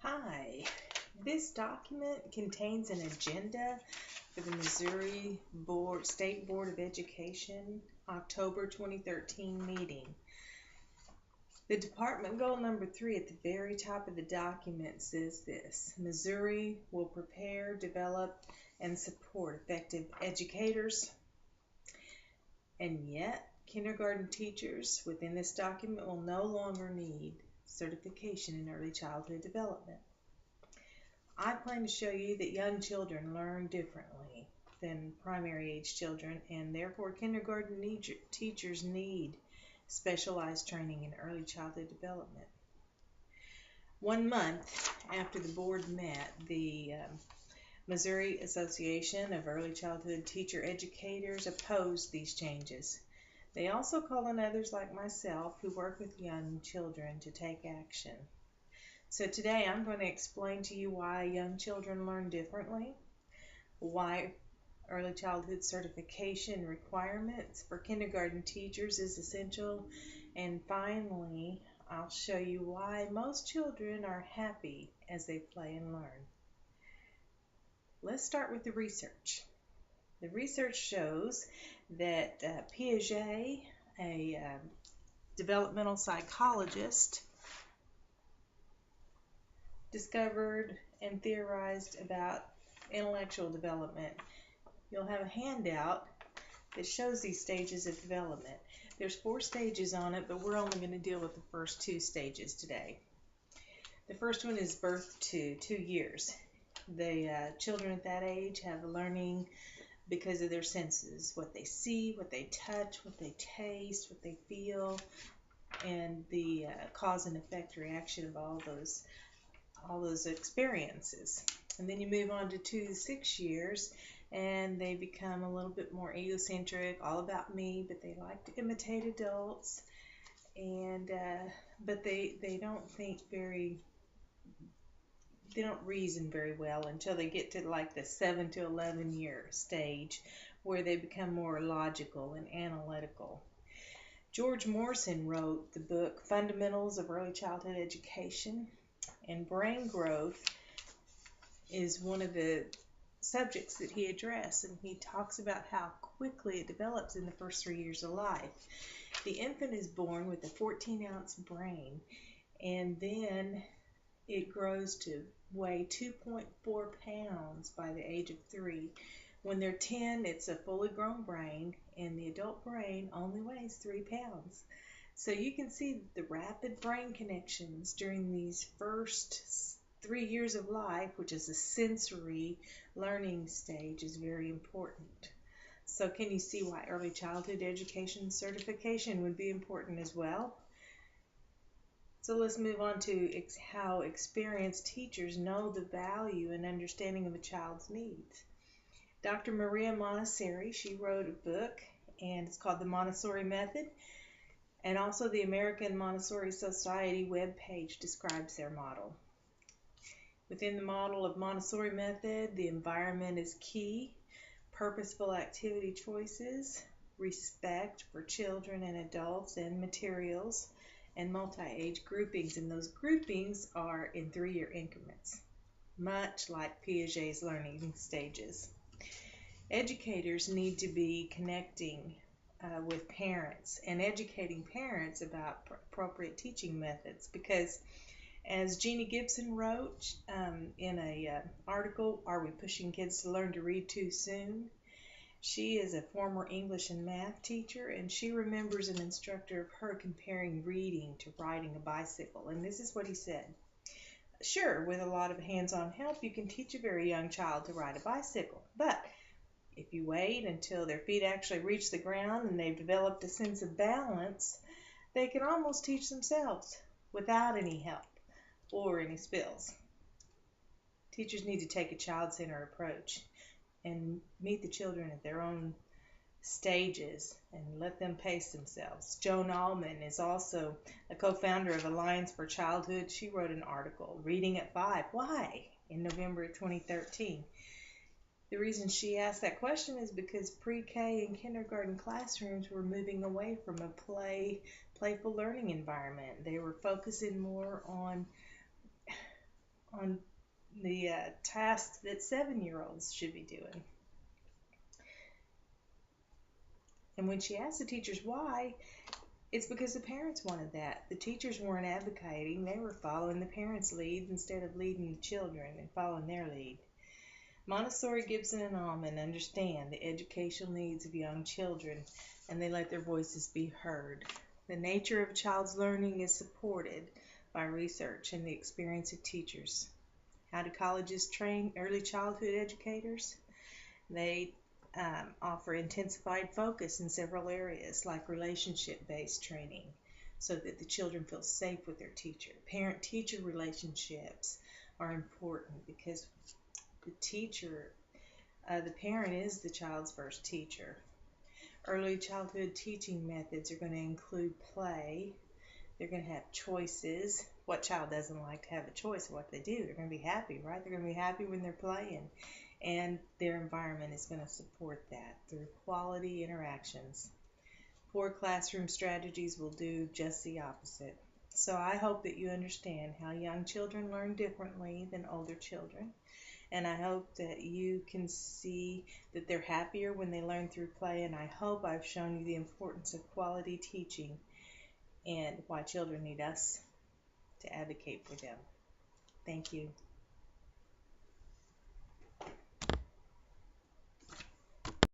Hi, this document contains an agenda for the Missouri State Board of Education October 2013 meeting. The department goal number 3 at the very top of the document says this: Missouri will prepare, develop, and support effective educators. And yet, kindergarten teachers within this document will no longer need certification in early childhood development. I plan to show you that young children learn differently than primary age children, and therefore kindergarten teachers need specialized training in early childhood development. 1 month after the board met, the Missouri Association of Early Childhood Teacher Educators opposed these changes. They also call on others like myself who work with young children to take action. So today I'm going to explain to you why young children learn differently, why early childhood certification requirements for kindergarten teachers is essential, and finally I'll show you why most children are happy as they play and learn. Let's start with the research. The research shows that Piaget, a developmental psychologist, discovered and theorized about intellectual development. You'll have a handout that shows these stages of development. There's 4 stages on it, but we're only going to deal with the first 2 stages today. The first one is birth to 2 years. The children at that age have learning because of their senses, what they see, what they touch, what they taste, what they feel, and the cause and effect reaction of all those experiences. And then you move on to 2 to 6 years, and they become a little bit more egocentric, all about me, but they like to imitate adults, and but they don't reason very well until they get to like the 7 to 11 year stage, where they become more logical and analytical. George Morrison wrote the book Fundamentals of Early Childhood Education, and brain growth is one of the subjects that he addressed, and he talks about how quickly it develops in the first 3 years of life. The infant is born with a 14-ounce brain, and then it grows to weigh 2.4 pounds by the age of 3. When they're 10, it's a fully grown brain, and the adult brain only weighs 3 pounds. So you can see the rapid brain connections during these first 3 years of life, which is a sensory learning stage, is very important. So can you see why early childhood education certification would be important as well? So let's move on to how experienced teachers know the value and understanding of a child's needs. Dr. Maria Montessori, she wrote a book, and it's called The Montessori Method. And also the American Montessori Society webpage describes their model. Within the model of Montessori method, the environment is key, purposeful activity choices, respect for children and adults and materials, and multi-age groupings. And those groupings are in 3-year increments, much like Piaget's learning stages. Educators need to be connecting with parents and educating parents about appropriate teaching methods, because as Jeannie Gibson wrote in a article, Are We Pushing Kids to Learn to Read Too Soon? She is a former English and math teacher, and she remembers an instructor of her comparing reading to riding a bicycle. And this is what he said: sure, with a lot of hands-on help, you can teach a very young child to ride a bicycle, but if you wait until their feet actually reach the ground and they've developed a sense of balance, they can almost teach themselves without any help or any spills. Teachers need to take a child-centered approach and meet the children at their own stages and let them pace themselves. Joan Allman is also a co-founder of Alliance for Childhood. She wrote an article, Reading at 5, Why?, in November of 2013. The reason she asked that question is because pre-K and kindergarten classrooms were moving away from a playful learning environment. They were focusing more on tasks that 7-year-olds should be doing. And when she asked the teachers why, it's because the parents wanted that. The teachers weren't advocating, they were following the parents' lead instead of leading the children and following their lead. Montessori, Gibson, and Allman understand the educational needs of young children, and they let their voices be heard. The nature of a child's learning is supported by research and the experience of teachers. How do colleges train early childhood educators? They offer intensified focus in several areas, like relationship-based training, so that the children feel safe with their teacher. Parent-teacher relationships are important because the parent is the child's first teacher. Early childhood teaching methods are going to include play. They're going to have choices. What child doesn't like to have a choice of what they do? They're going to be happy, right? They're going to be happy when they're playing. And their environment is going to support that through quality interactions. Poor classroom strategies will do just the opposite. So I hope that you understand how young children learn differently than older children. And I hope that you can see that they're happier when they learn through play. And I hope I've shown you the importance of quality teaching and why children need us to advocate for them. Thank you.